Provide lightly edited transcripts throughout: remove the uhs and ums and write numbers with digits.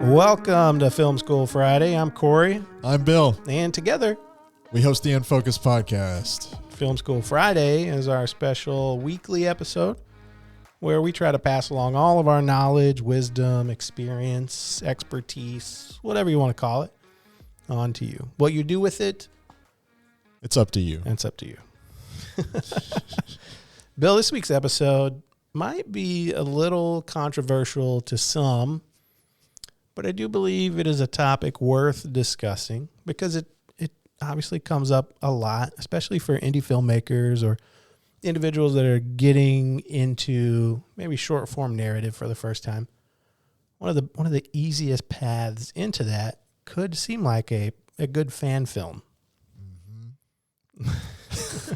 Welcome to Film School Friday. I'm Corey. I'm Bill. And together, we host the Unfocused podcast. Film School Friday is our special weekly episode where we try to pass along all of our knowledge, wisdom, experience, expertise, whatever you want to call it, on to you. What you do with it, it's up to you. It's up to you. Bill, this week's episode might be a little controversial to some, but I do believe it is a topic worth discussing because it obviously comes up a lot, especially for indie filmmakers or individuals that are getting into maybe short form narrative for the first time. One of the easiest paths into that could seem like a good fan film. Mm-hmm.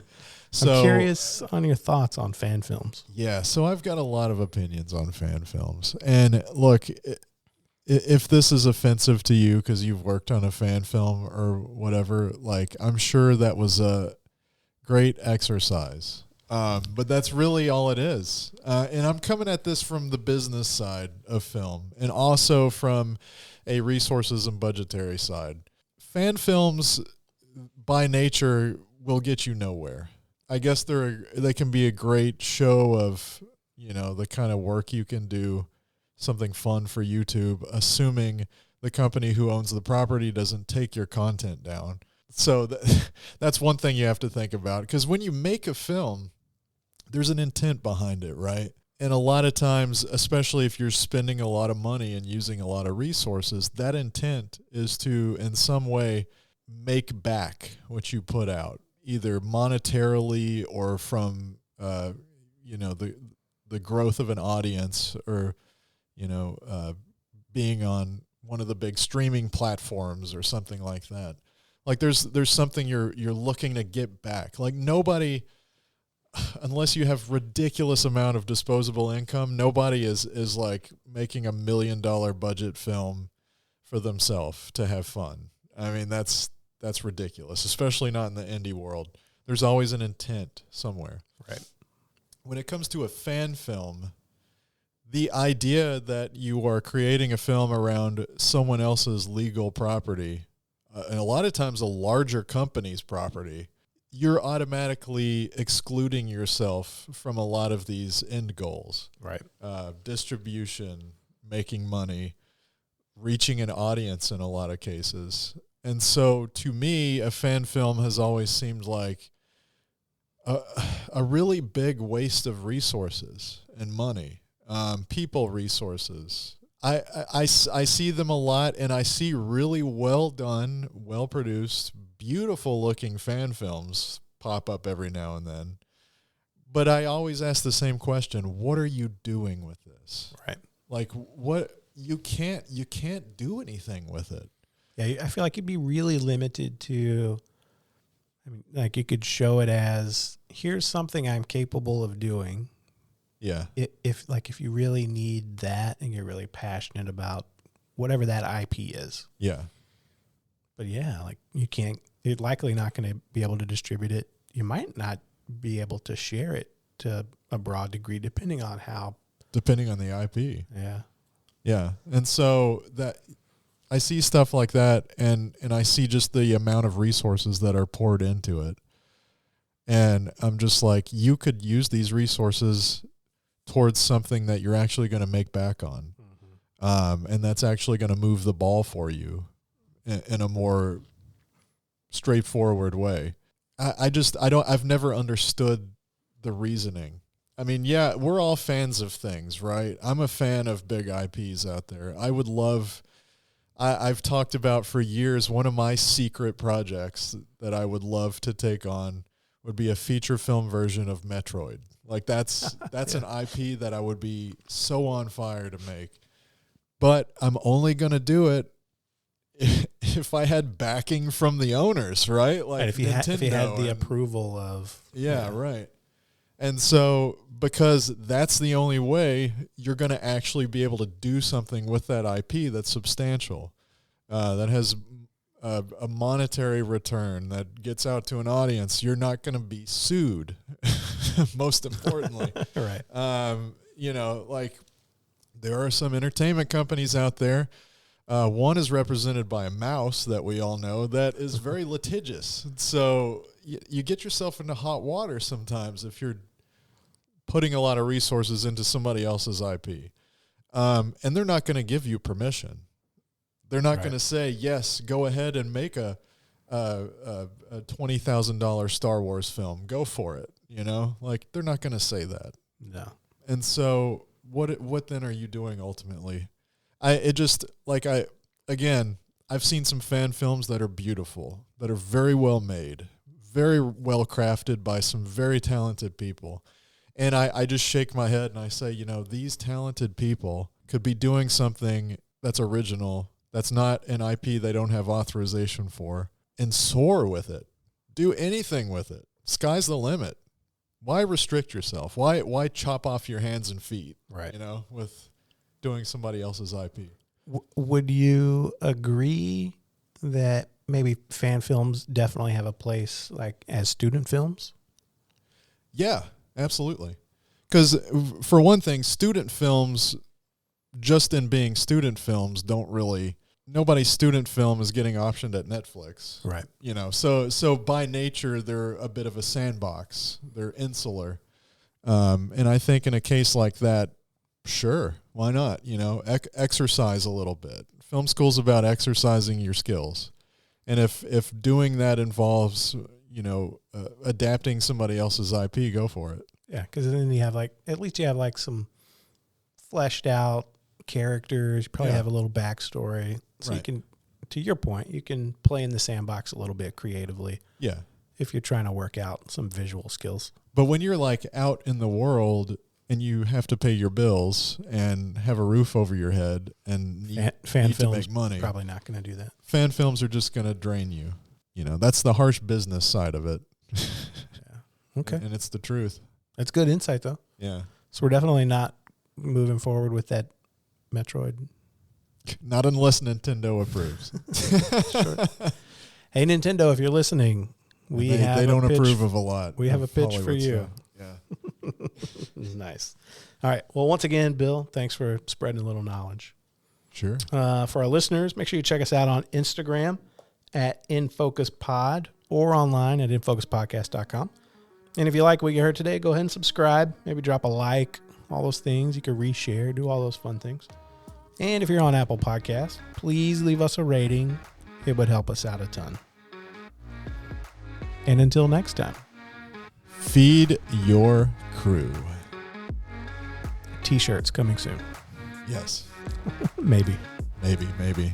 So, I'm curious on your thoughts on fan films. Yeah, so I've got a lot of opinions on fan films. And look, if this is offensive to you because you've worked on a fan film or whatever, like, I'm sure that was a great exercise. But that's really all it is. And I'm coming at this from the business side of film and also from a resources and budgetary side. Fan films, by nature, will get you nowhere. I guess they can be a great show of, the kind of work you can do, something fun for YouTube, assuming the company who owns the property doesn't take your content down. So that's one thing you have to think about. Because when you make a film, there's an intent behind it, right? And a lot of times, especially if you're spending a lot of money and using a lot of resources, that intent is to, in some way, make back what you put out, either monetarily or from, the growth of an audience or, being on one of the big streaming platforms or something like that. Like there's something you're looking to get back. Like nobody, unless you have ridiculous amount of disposable income, nobody is like making $1 million budget film for themselves to have fun. I mean, that's ridiculous, especially not in the indie world. There's always an intent somewhere. Right. When it comes to a fan film, the idea that you are creating a film around someone else's legal property, and a lot of times a larger company's property, you're automatically excluding yourself from a lot of these end goals. Right. Distribution, making money, reaching an audience in a lot of cases. And so to me, a fan film has always seemed like a really big waste of resources and money, people resources. I see them a lot, and I see really well done, well produced, beautiful looking fan films pop up every now and then. But I always ask the same question: what are you doing with this? Right. Like, what you can't do anything with it. Yeah, I feel like you'd be really limited to, like you could show it as, here's something I'm capable of doing. Yeah. If you really need that and you're really passionate about whatever that IP is. Yeah. But yeah, like you're likely not going to be able to distribute it. You might not be able to share it to a broad degree, depending on the IP. Yeah. Yeah. And so I see stuff like that, and I see just the amount of resources that are poured into it. And I'm just like, you could use these resources towards something that you're actually going to make back on. Mm-hmm. And that's actually going to move the ball for you in a more straightforward way. I've never understood the reasoning. I mean, yeah, we're all fans of things, right? I'm a fan of big IPs out there. I would love... I've talked about for years, one of my secret projects that I would love to take on would be a feature film version of Metroid. Like that's yeah. An IP that I would be so on fire to make. But I'm only going to do it if I had backing from the owners, right? Like if you had the approval of... Yeah, right. And so because that's the only way you're going to actually be able to do something with that IP that's substantial, that has a monetary return, that gets out to an audience. You're not going to be sued, most importantly. Right. Like there are some entertainment companies out there One is represented by a mouse that we all know that is very litigious. So you get yourself into hot water sometimes if you're putting a lot of resources into somebody else's IP. And they're not going to give you permission. They're not going to say, yes, go ahead and make a $20,000 Star Wars film. Go for it. Like, they're not going to say that. No. And so what then are you doing ultimately? I've seen some fan films that are beautiful, that are very well made, very well crafted by some very talented people. And I just shake my head and I say, these talented people could be doing something that's original, that's not an IP they don't have authorization for, and soar with it. Do anything with it. Sky's the limit. Why restrict yourself? Why chop off your hands and feet? Right. With doing somebody else's IP. Would you agree that maybe fan films definitely have a place like as student films? Yeah, absolutely. Because for one thing, student films, just in being student films, nobody's student film is getting optioned at Netflix. Right. So by nature, they're a bit of a sandbox. They're insular. And I think in a case like that, sure, why not? Exercise a little bit. Film school's about exercising your skills. And if doing that involves, adapting somebody else's IP, go for it. Yeah, because then you have at least you have some fleshed out characters. You probably have a little backstory. So you can, to your point, you can play in the sandbox a little bit creatively. Yeah. If you're trying to work out some visual skills. But when you're out in the world and you have to pay your bills and have a roof over your head and need to make money, probably not going to do that. Fan films are just going to drain you. That's the harsh business side of it. Yeah. Okay. And it's the truth. That's good insight, though. Yeah. So we're definitely not moving forward with that Metroid. Not unless Nintendo approves. Sure. Hey, Nintendo, if you're listening, they don't approve of a lot. We have a pitch for you. Yeah. Nice. All right. Well, once again, Bill, thanks for spreading a little knowledge. Sure. For our listeners, make sure you check us out on Instagram at InFocusPod or online at InFocusPodcast.com. And if you like what you heard today, go ahead and subscribe. Maybe drop a like, all those things. You can reshare, do all those fun things. And if you're on Apple Podcasts, please leave us a rating. It would help us out a ton. And until next time, feed your crew. T-shirts coming soon. Yes. Maybe. Maybe.